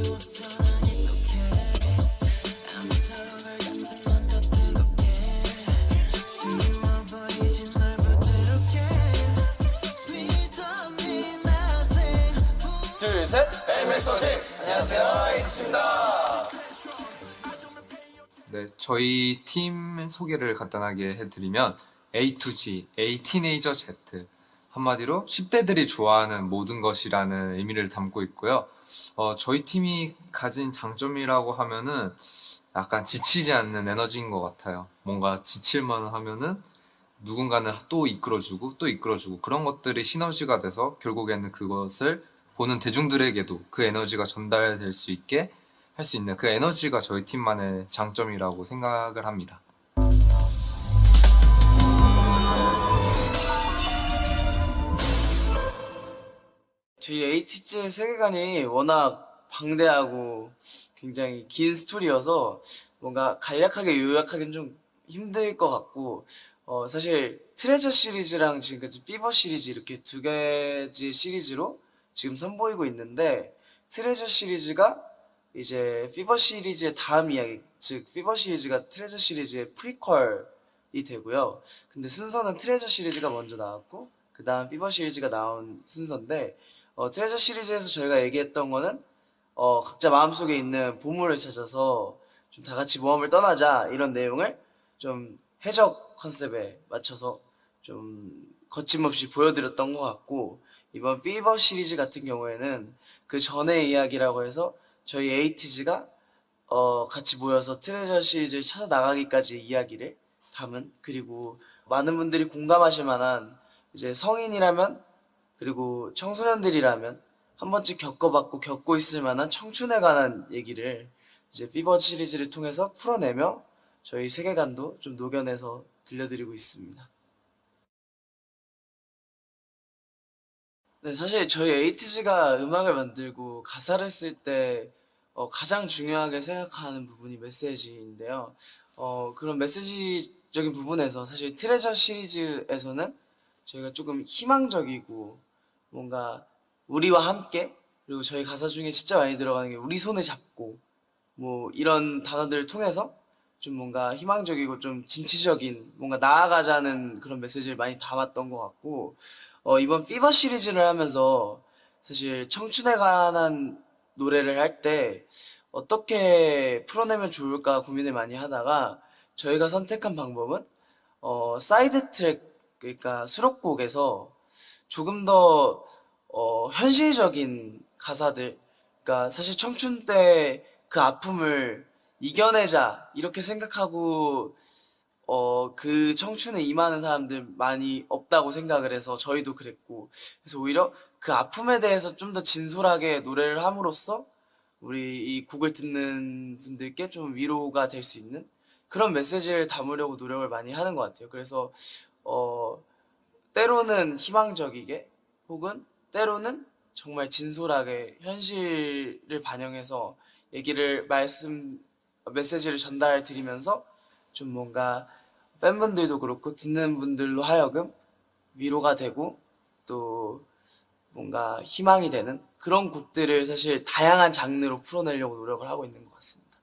둘, 셋! 뱀맥소팀! 안녕하세요, 에이티즈입니다. 네, 저희 팀 소개를 간단하게 해드리면 A to G, A 티네이저 Z, 한마디로 10대들이 좋아하는 모든 것이라는 의미를 담고 있고요. 저희 팀이 가진 장점이라고 하면은 약간 지치지 않는 에너지인 것 같아요. 뭔가 지칠만 하면은 누군가는 또 이끌어주고 또 이끌어주고 그런 것들이 시너지가 돼서 결국에는 그것을 보는 대중들에게도 그 에너지가 전달될 수 있게 할 수 있는 그 에너지가 저희 팀만의 장점이라고 생각을 합니다. 저희 에이티즈의 세계관이 워낙 방대하고 굉장히 긴 스토리여서 뭔가 간략하게 요약하기는 좀 힘들 것 같고, 사실 트레저 시리즈랑 지금까지 피버 시리즈 이렇게 두 가지 시리즈로 지금 선보이고 있는데, 트레저 시리즈가 이제 피버 시리즈의 다음 이야기, 즉 피버 시리즈가 트레저 시리즈의 프리퀄이 되고요. 근데 순서는 트레저 시리즈가 먼저 나왔고 그 다음 피버 시리즈가 나온 순서인데, 트레저 시리즈에서 저희가 얘기했던 거는 각자 마음속에 있는 보물을 찾아서 좀 다 같이 모험을 떠나자, 이런 내용을 좀 해적 컨셉에 맞춰서 좀 거침없이 보여드렸던 것 같고, 이번 피버 시리즈 같은 경우에는 그 전의 이야기라고 해서 저희 에이티즈가 같이 모여서 트레저 시리즈를 찾아 나가기까지 이야기를 담은, 그리고 많은 분들이 공감하실 만한, 이제 성인이라면 그리고 청소년들이라면 한 번쯤 겪어봤고 겪고 있을 만한 청춘에 관한 얘기를 이제 피버 시리즈를 통해서 풀어내며 저희 세계관도 좀 녹여내서 들려드리고 있습니다. 네, 사실 저희 에이티즈가 음악을 만들고 가사를 쓸 때 가장 중요하게 생각하는 부분이 메시지인데요. 그런 메시지적인 부분에서 사실 트레저 시리즈에서는 저희가 조금 희망적이고 뭔가 우리와 함께, 그리고 저희 가사 중에 진짜 많이 들어가는 게 우리 손을 잡고 뭐 이런 단어들을 통해서 좀 뭔가 희망적이고 좀 진취적인, 뭔가 나아가자는 그런 메시지를 많이 담았던 것 같고, 이번 피버 시리즈를 하면서 사실 청춘에 관한 노래를 할 때 어떻게 풀어내면 좋을까 고민을 많이 하다가 저희가 선택한 방법은 사이드 트랙, 그러니까 수록곡에서 조금 더 현실적인 가사들, 그러니까 사실 청춘 때 그 아픔을 이겨내자 이렇게 생각하고 그 청춘에 임하는 사람들 많이 없다고 생각을 해서 저희도 그랬고, 그래서 오히려 그 아픔에 대해서 좀 더 진솔하게 노래를 함으로써 우리 이 곡을 듣는 분들께 좀 위로가 될 수 있는 그런 메시지를 담으려고 노력을 많이 하는 것 같아요. 그래서 때로는 희망적이게, 혹은 때로는 정말 진솔하게 현실을 반영해서 메시지를 전달 드리면서 좀 뭔가 팬분들도 그렇고 듣는 분들로 하여금 위로가 되고 또 뭔가 희망이 되는 그런 곡들을 사실 다양한 장르로 풀어내려고 노력을 하고 있는 것 같습니다.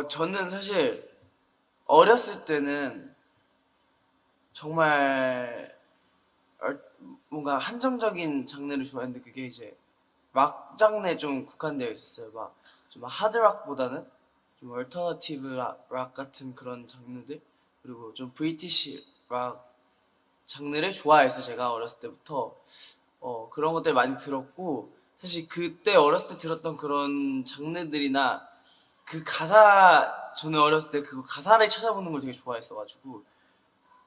저는 사실 어렸을 때는 정말 뭔가 한정적인 장르를 좋아했는데, 그게 이제 락 장르에 좀 국한되어 있었어요. 막 좀 하드락보다는 좀 얼터너티브 락 같은 그런 장르들, 그리고 좀 브리티시 락 장르를 좋아해서 제가 어렸을 때부터 그런 것들 많이 들었고, 사실 그때 어렸을 때 들었던 그런 장르들이나 그 가사, 저는 어렸을 때 그 가사를 찾아보는 걸 되게 좋아했어가지고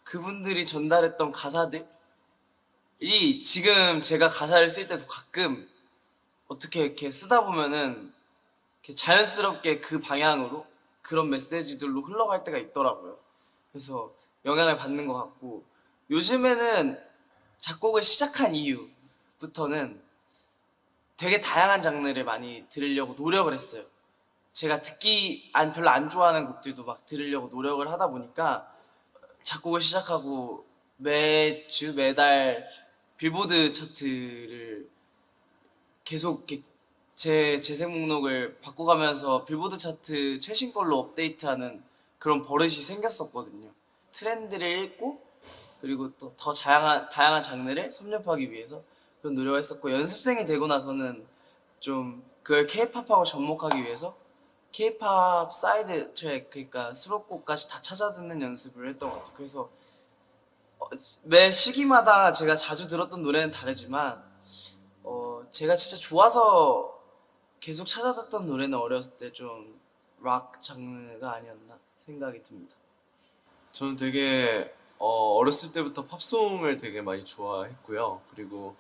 그분들이 전달했던 가사들이 지금 제가 가사를 쓸 때도 가끔 어떻게 이렇게 쓰다 보면은 이렇게 자연스럽게 그 방향으로 그런 메시지들로 흘러갈 때가 있더라고요. 그래서 영향을 받는 것 같고, 요즘에는 작곡을 시작한 이후부터는 되게 다양한 장르를 많이 들으려고 노력을 했어요. 제가 별로 안 좋아하는 곡들도 막 들으려고 노력을 하다 보니까 작곡을 시작하고 매달 빌보드 차트를 계속 이렇게 제 재생 목록을 바꿔가면서 빌보드 차트 최신 걸로 업데이트하는 그런 버릇이 생겼었거든요. 트렌드를 읽고 그리고 또 더 다양한 장르를 섭렵하기 위해서 그런 노력을 했었고, 연습생이 되고 나서는 좀 그걸 케이팝하고 접목하기 위해서 케이팝 사이드 트랙, 그러니까 수록곡까지 다 찾아 듣는 연습을 했던 것 같아요. 그래서 매 시기마다 제가 자주 들었던 노래는 다르지만 제가 진짜 좋아서 계속 찾아 듣던 노래는 어렸을 때 좀 락 장르가 아니었나 생각이 듭니다. 저는 되게 어렸을 때부터 팝송을 되게 많이 좋아했고요. 그리고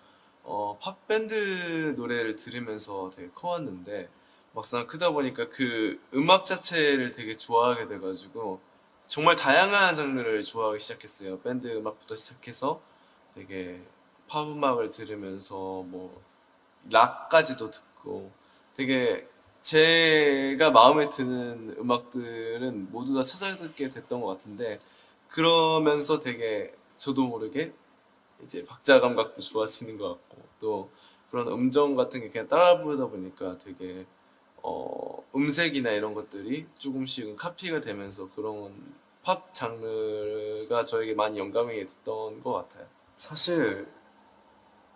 팝 밴드 노래를 들으면서 되게 커왔는데 막상 크다 보니까 그 음악 자체를 되게 좋아하게 돼가지고 정말 다양한 장르를 좋아하기 시작했어요. 밴드 음악부터 시작해서 되게 팝 음악을 들으면서 뭐 락까지도 듣고 되게 제가 마음에 드는 음악들은 모두 다 찾아 듣게 됐던 것 같은데, 그러면서 되게 저도 모르게 이제 박자 감각도 좋아지는 것 같고, 또 그런 음정 같은 게 그냥 따라 부르다 보니까 되게 음색이나 이런 것들이 조금씩은 카피가 되면서 그런 팝 장르가 저에게 많이 영감이 됐던 것 같아요. 사실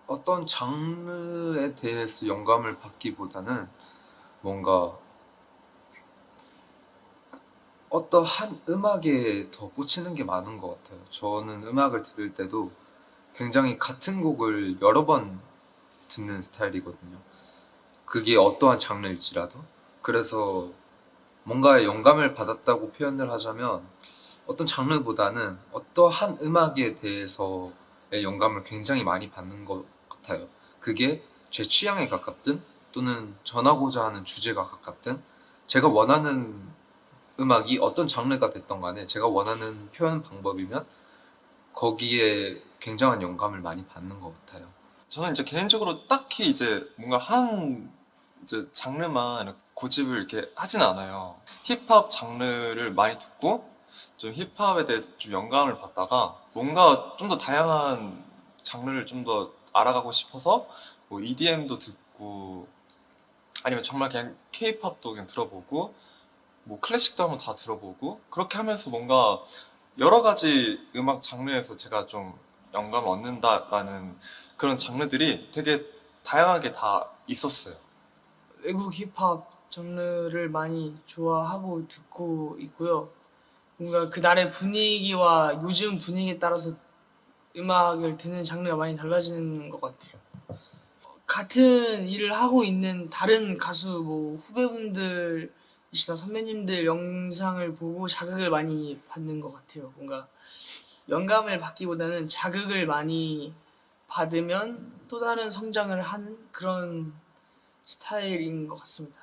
어떤 장르에 대해서 영감을 받기보다는 뭔가 어떠한 음악에 더 꽂히는 게 많은 것 같아요. 저는 음악을 들을 때도 굉장히 같은 곡을 여러 번 듣는 스타일이거든요. 그게 어떠한 장르일지라도. 그래서 뭔가에 영감을 받았다고 표현을 하자면 어떤 장르보다는 어떠한 음악에 대해서의 영감을 굉장히 많이 받는 것 같아요. 그게 제 취향에 가깝든 또는 전하고자 하는 주제가 가깝든 제가 원하는 음악이 어떤 장르가 됐던 간에 제가 원하는 표현 방법이면 거기에 굉장한 영감을 많이 받는 것 같아요. 저는 이제 개인적으로 딱히 이제 뭔가 한 이제 장르만 이렇게 고집을 이렇게 하진 않아요. 힙합 장르를 많이 듣고 좀 힙합에 대해서 좀 영감을 받다가 뭔가 좀 더 다양한 장르를 좀 더 알아가고 싶어서 뭐 EDM도 듣고 아니면 정말 그냥 K-팝도 그냥 들어보고 뭐 클래식도 한번 다 들어보고 그렇게 하면서 뭔가 여러 가지 음악 장르에서 제가 좀 영감을 얻는다라는 그런 장르들이 되게 다양하게 다 있었어요. 외국 힙합 장르를 많이 좋아하고 듣고 있고요. 뭔가 그날의 분위기와 요즘 분위기에 따라서 음악을 듣는 장르가 많이 달라지는 것 같아요. 같은 일을 하고 있는 다른 가수 뭐 후배분들이시나 선배님들 영상을 보고 자극을 많이 받는 것 같아요. 뭔가 영감을 받기보다는 자극을 많이 받으면 또 다른 성장을 하는 그런 스타일인 것 같습니다.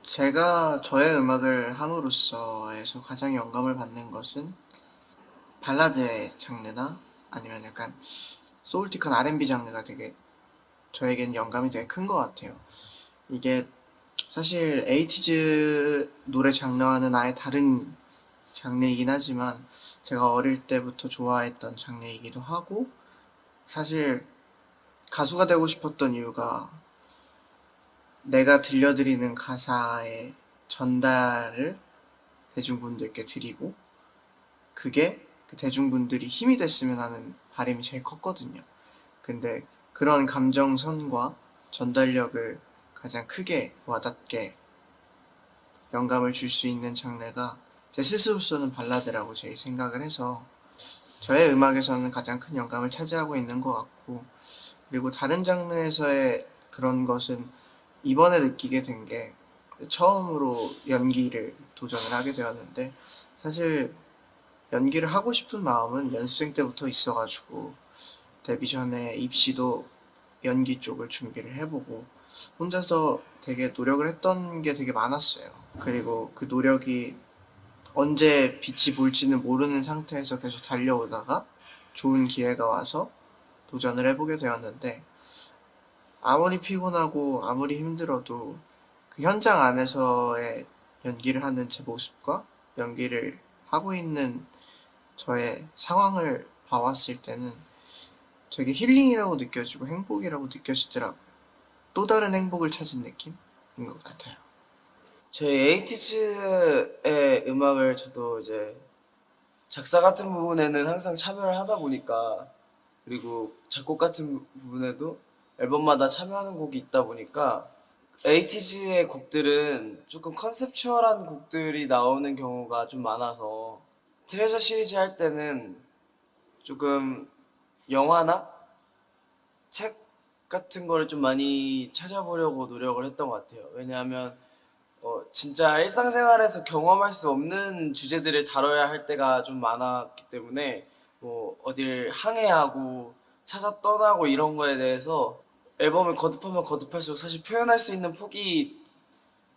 제가 저의 음악을 함으로써에서 가장 영감을 받는 것은 발라드의 장르나 아니면 약간 소울틱한 R&B 장르가 되게 저에겐 영감이 되게 큰 것 같아요. 이게 사실 에이티즈 노래 장르와는 아예 다른 장르이긴 하지만 제가 어릴 때부터 좋아했던 장르이기도 하고, 사실 가수가 되고 싶었던 이유가 내가 들려드리는 가사의 전달을 대중분들께 드리고 그게 그 대중분들이 힘이 됐으면 하는 바람이 제일 컸거든요. 근데 그런 감정선과 전달력을 가장 크게 와닿게 영감을 줄 수 있는 장르가 제 스스로서는 발라드라고 제일 생각을 해서 저의 음악에서는 가장 큰 영감을 차지하고 있는 것 같고, 그리고 다른 장르에서의 그런 것은 이번에 느끼게 된 게 처음으로 연기를 도전을 하게 되었는데, 사실 연기를 하고 싶은 마음은 연습생 때부터 있어가지고 데뷔 전에 입시도 연기 쪽을 준비를 해보고 혼자서 되게 노력을 했던 게 되게 많았어요. 그리고 그 노력이 언제 빛이 볼지는 모르는 상태에서 계속 달려오다가 좋은 기회가 와서 도전을 해보게 되었는데, 아무리 피곤하고 아무리 힘들어도 그 현장 안에서의 연기를 하는 제 모습과 연기를 하고 있는 저의 상황을 봐왔을 때는 되게 힐링이라고 느껴지고 행복이라고 느껴지더라고요. 또 다른 행복을 찾은 느낌인 것 같아요. 저희 에이티즈의 음악을 저도 이제 작사 같은 부분에는 항상 참여를 하다 보니까, 그리고 작곡 같은 부분에도 앨범마다 참여하는 곡이 있다 보니까 에이티즈의 곡들은 조금 컨셉추얼한 곡들이 나오는 경우가 좀 많아서 트레저 시리즈 할 때는 조금 영화나 책 같은 거를 좀 많이 찾아보려고 노력을 했던 것 같아요. 왜냐하면 진짜 일상생활에서 경험할 수 없는 주제들을 다뤄야 할 때가 좀 많았기 때문에 뭐 어딜 항해하고 찾아 떠나고 이런 거에 대해서 앨범을 거듭하면 거듭할수록 사실 표현할 수 있는 폭이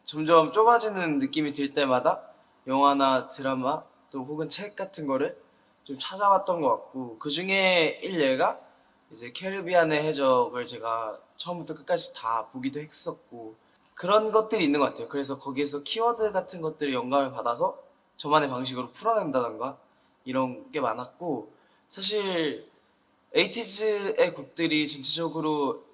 점점 좁아지는 느낌이 들 때마다 영화나 드라마 또 혹은 책 같은 거를 좀 찾아왔던 것 같고, 그 중에 일례가 이제 캐리비안의 해적을 제가 처음부터 끝까지 다 보기도 했었고, 그런 것들이 있는 것 같아요. 그래서 거기에서 키워드 같은 것들이 영감을 받아서 저만의 방식으로 풀어낸다던가 이런 게 많았고, 사실 에이티즈의 곡들이 전체적으로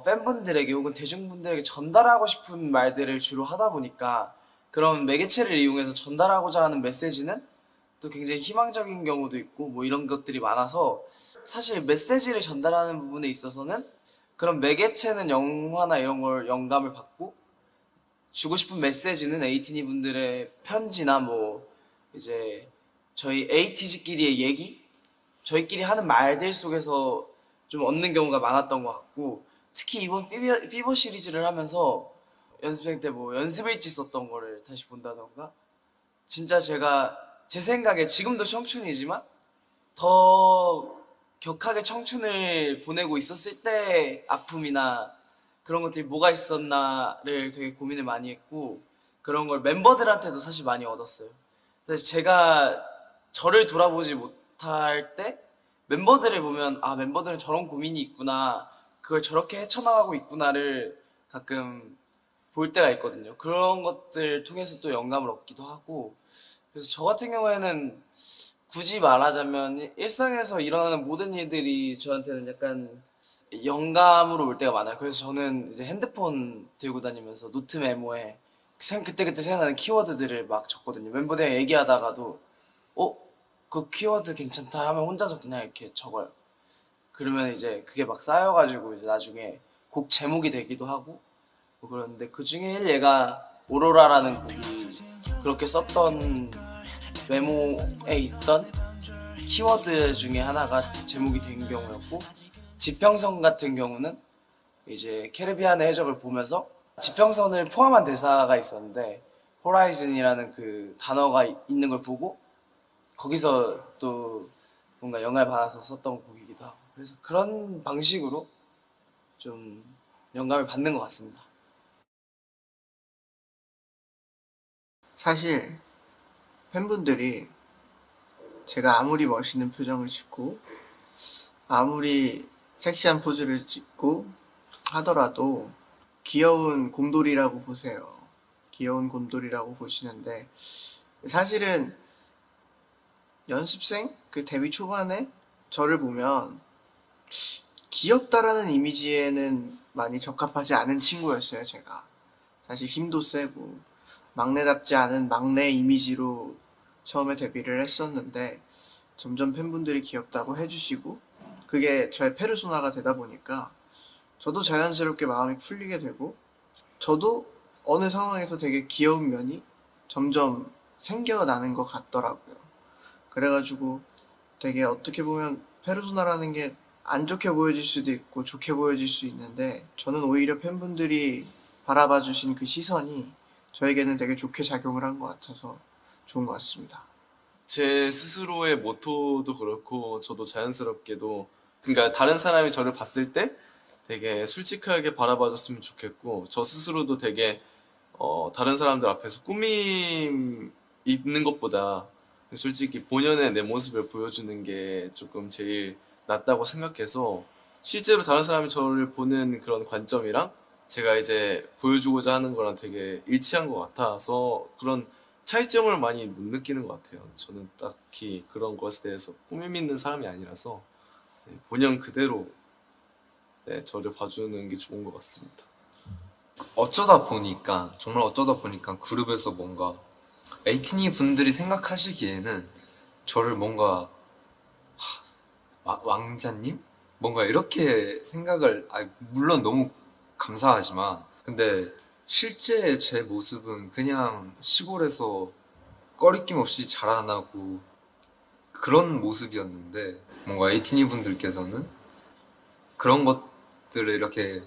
팬분들에게 혹은 대중분들에게 전달하고 싶은 말들을 주로 하다 보니까 그런 매개체를 이용해서 전달하고자 하는 메시지는 또 굉장히 희망적인 경우도 있고 뭐 이런 것들이 많아서, 사실 메시지를 전달하는 부분에 있어서는 그런 매개체는 영화나 이런 걸 영감을 받고, 주고 싶은 메시지는 에이티니 분들의 편지나 뭐 이제 저희 에이티즈끼리의 얘기, 저희끼리 하는 말들 속에서 좀 얻는 경우가 많았던 것 같고, 특히 이번 피버 시리즈를 하면서 연습생 때 뭐 연습일지 썼던 거를 다시 본다던가, 진짜 제가 제 생각에 지금도 청춘이지만 더 격하게 청춘을 보내고 있었을 때 아픔이나 그런 것들이 뭐가 있었나를 되게 고민을 많이 했고, 그런 걸 멤버들한테도 사실 많이 얻었어요. 사실 제가 저를 돌아보지 못할 때 멤버들을 보면 아, 멤버들은 저런 고민이 있구나, 그걸 저렇게 헤쳐나가고 있구나를 가끔 볼 때가 있거든요. 그런 것들 통해서 또 영감을 얻기도 하고, 그래서 저 같은 경우에는 굳이 말하자면 일상에서 일어나는 모든 일들이 저한테는 약간 영감으로 올 때가 많아요. 그래서 저는 이제 핸드폰 들고 다니면서 노트 메모에 그때그때 생각나는 키워드들을 막 적거든요. 멤버들이랑 얘기하다가도 그 키워드 괜찮다 하면 혼자서 그냥 이렇게 적어요. 그러면 이제 그게 막 쌓여가지고 이제 나중에 곡 제목이 되기도 하고 뭐 그러는데, 그 중에 얘가 오로라라는 곡이 그렇게 썼던 메모에 있던 키워드 중에 하나가 제목이 된 경우였고, 지평선 같은 경우는 이제 캐리비안의 해적을 보면서 지평선을 포함한 대사가 있었는데 호라이즌이라는 그 단어가 있는 걸 보고 거기서 또 뭔가 영감을 받아서 썼던 곡이기도 하고, 그래서 그런 방식으로 좀 영감을 받는 것 같습니다. 사실 팬분들이 제가 아무리 멋있는 표정을 짓고 아무리 섹시한 포즈를 짓고 하더라도 귀여운 곰돌이라고 보세요. 귀여운 곰돌이라고 보시는데, 사실은 연습생 그 데뷔 초반에 저를 보면 귀엽다라는 이미지에는 많이 적합하지 않은 친구였어요. 제가 사실 힘도 세고 막내답지 않은 막내 이미지로 처음에 데뷔를 했었는데, 점점 팬분들이 귀엽다고 해주시고 그게 저의 페르소나가 되다 보니까 저도 자연스럽게 마음이 풀리게 되고, 저도 어느 상황에서 되게 귀여운 면이 점점 생겨나는 것 같더라고요. 그래가지고 되게 어떻게 보면 페르소나라는 게 안 좋게 보여질 수도 있고 좋게 보여질 수 있는데, 저는 오히려 팬분들이 바라봐 주신 그 시선이 저에게는 되게 좋게 작용을 한 것 같아서 좋은 것 같습니다. 제 스스로의 모토도 그렇고 저도 자연스럽게도, 그러니까 다른 사람이 저를 봤을 때 되게 솔직하게 바라봐줬으면 좋겠고, 저 스스로도 되게 다른 사람들 앞에서 꾸밈 있는 것보다 솔직히 본연의 내 모습을 보여주는 게 조금 제일 낫다고 생각해서, 실제로 다른 사람이 저를 보는 그런 관점이랑 제가 이제 보여주고자 하는 거랑 되게 일치한 것 같아서 그런 차이점을 많이 못 느끼는 것 같아요. 저는 딱히 그런 것에 대해서 꾸밈 있는 사람이 아니라서 본연 그대로 네, 저를 봐주는 게 좋은 것 같습니다. 어쩌다 보니까 정말 어쩌다 보니까 그룹에서 뭔가 에이티니 분들이 생각하시기에는 저를 뭔가 왕자님? 뭔가 이렇게 생각을 물론 너무 감사하지만 근데 실제 제 모습은 그냥 시골에서 꺼리낌 없이 자라나고 그런 모습이었는데 뭔가 에이티니 분들께서는 그런 것들을 이렇게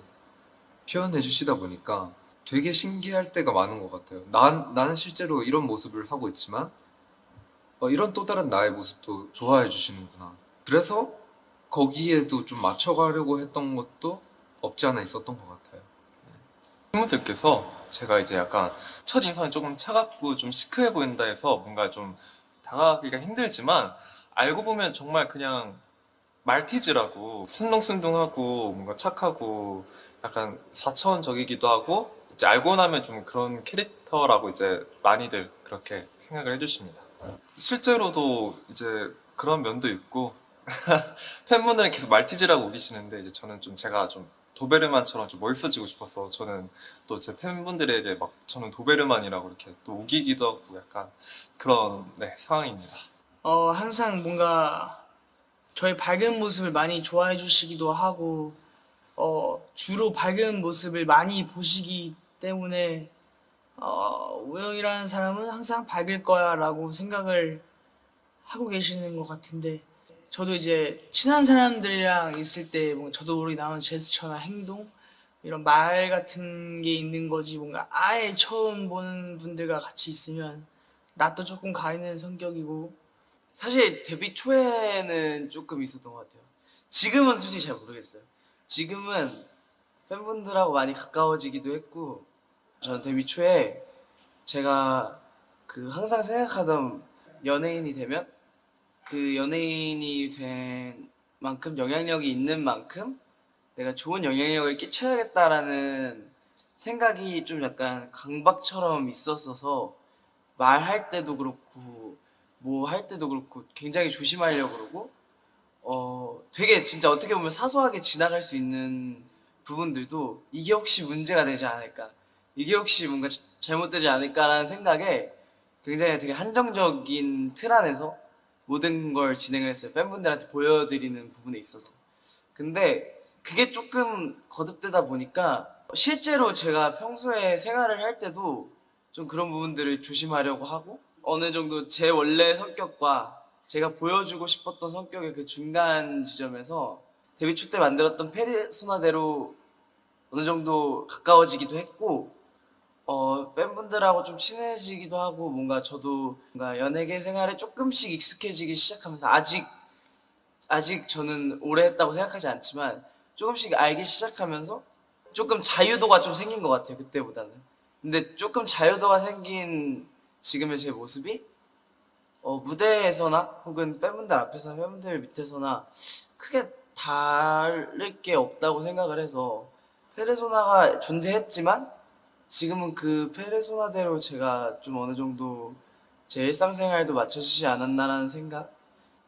표현해 주시다 보니까 되게 신기할 때가 많은 것 같아요. 나는 실제로 이런 모습을 하고 있지만 이런 또 다른 나의 모습도 좋아해 주시는구나. 그래서 거기에도 좀 맞춰가려고 했던 것도 없지 않아 있었던 것 같아요. 팬분들께서 제가 이제 약간 첫 인상이 조금 차갑고 좀 시크해 보인다 해서 뭔가 좀 다가가기가 힘들지만 알고 보면 정말 그냥 말티즈라고 순둥순둥하고 뭔가 착하고 약간 4차원적이기도 하고 이제 알고 나면 좀 그런 캐릭터라고 이제 많이들 그렇게 생각을 해주십니다. 실제로도 이제 그런 면도 있고 팬분들은 계속 말티즈라고 우기시는데 이제 저는 좀 제가 좀 도베르만처럼 좀 멋있어지고 싶어서 저는 또 제 팬분들에게 막 저는 도베르만이라고 이렇게 또 우기기도 하고 약간 그런 네, 상황입니다. 항상 뭔가 저의 밝은 모습을 많이 좋아해 주시기도 하고, 주로 밝은 모습을 많이 보시기 때문에, 우영이라는 사람은 항상 밝을 거야 라고 생각을 하고 계시는 것 같은데, 저도 이제 친한 사람들이랑 있을 때 뭔가 저도 모르게 나오는 제스처나 행동, 이런 말 같은 게 있는 거지, 뭔가 아예 처음 보는 분들과 같이 있으면 낯도 조금 가리는 성격이고, 사실 데뷔 초에는 조금 있었던 것 같아요. 지금은 솔직히 잘 모르겠어요. 지금은 팬분들하고 많이 가까워지기도 했고, 저는 데뷔 초에 제가 항상 생각하던 연예인이 되면 그 연예인이 된 만큼 영향력이 있는 만큼 내가 좋은 영향력을 끼쳐야겠다라는 생각이 좀 약간 강박처럼 있었어서 말할 때도 그렇고 뭐 할 때도 그렇고 굉장히 조심하려고 그러고 되게 진짜 어떻게 보면 사소하게 지나갈 수 있는 부분들도 이게 혹시 문제가 되지 않을까, 이게 혹시 뭔가 잘못되지 않을까라는 생각에 굉장히 되게 한정적인 틀 안에서 모든 걸 진행을 했어요. 팬분들한테 보여드리는 부분에 있어서. 근데 그게 조금 거듭되다 보니까 실제로 제가 평소에 생활을 할 때도 좀 그런 부분들을 조심하려고 하고, 어느 정도 제 원래 성격과 제가 보여주고 싶었던 성격의 그 중간 지점에서 데뷔 초 때 만들었던 페르소나대로 어느 정도 가까워지기도 했고, 팬분들하고 좀 친해지기도 하고, 뭔가 저도 뭔가 연예계 생활에 조금씩 익숙해지기 시작하면서 아직 저는 오래 했다고 생각하지 않지만 조금씩 알기 시작하면서 조금 자유도가 좀 생긴 것 같아요, 그때보다는. 근데 조금 자유도가 생긴 지금의 제 모습이 무대에서나 혹은 팬분들 앞에서나 팬분들 밑에서나 크게 다를 게 없다고 생각을 해서, 페르소나가 존재했지만 지금은 그 페르소나대로 제가 좀 어느 정도 제 일상생활도 맞춰지지 않았나라는 생각?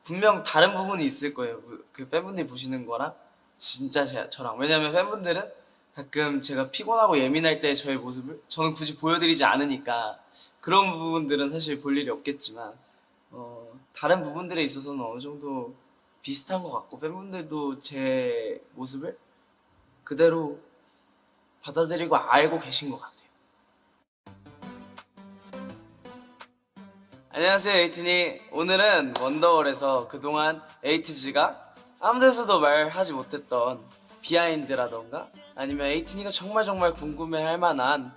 분명 다른 부분이 있을 거예요. 그 팬분들이 보시는 거랑 진짜 저랑. 왜냐면 팬분들은 가끔 제가 피곤하고 예민할 때 저의 모습을 저는 굳이 보여드리지 않으니까 그런 부분들은 사실 볼 일이 없겠지만, 다른 부분들에 있어서는 어느 정도 비슷한 것 같고, 팬분들도 제 모습을 그대로 받아들이고 알고 계신 것 같아요. 안녕하세요, 에이티니. 오늘은 원더월에서 그동안 에이티즈가 아무 데서도 말하지 못했던 비하인드라던가 아니면 에이티니가 정말 궁금해할 만한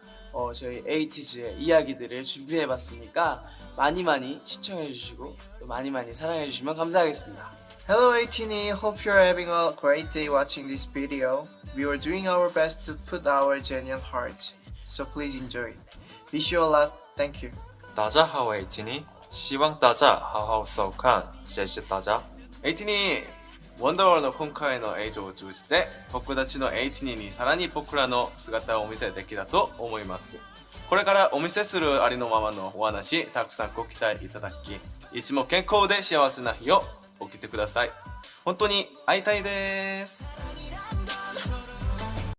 저희 에이티즈의 이야기들을 준비해봤으니까 많이 시청해주시고 또 많이 사랑해주시면 감사하겠습니다. Hello Aitini, hope you're having a great day watching this video. We are doing our best to put our genuine hearts, so please enjoy. Wish you a lot. Thank you. 大家好，我是Tini，希望大家好好收看，谢谢大家。エイティニーワンダーワールド今回の映像を通じて僕たちのエイティニーにさらに僕らの姿をお見せできたと思います。これからお見せするありのままのお話たくさんご期待いただき、いつも健康で幸せな日を送ってください。本当に会いたいです。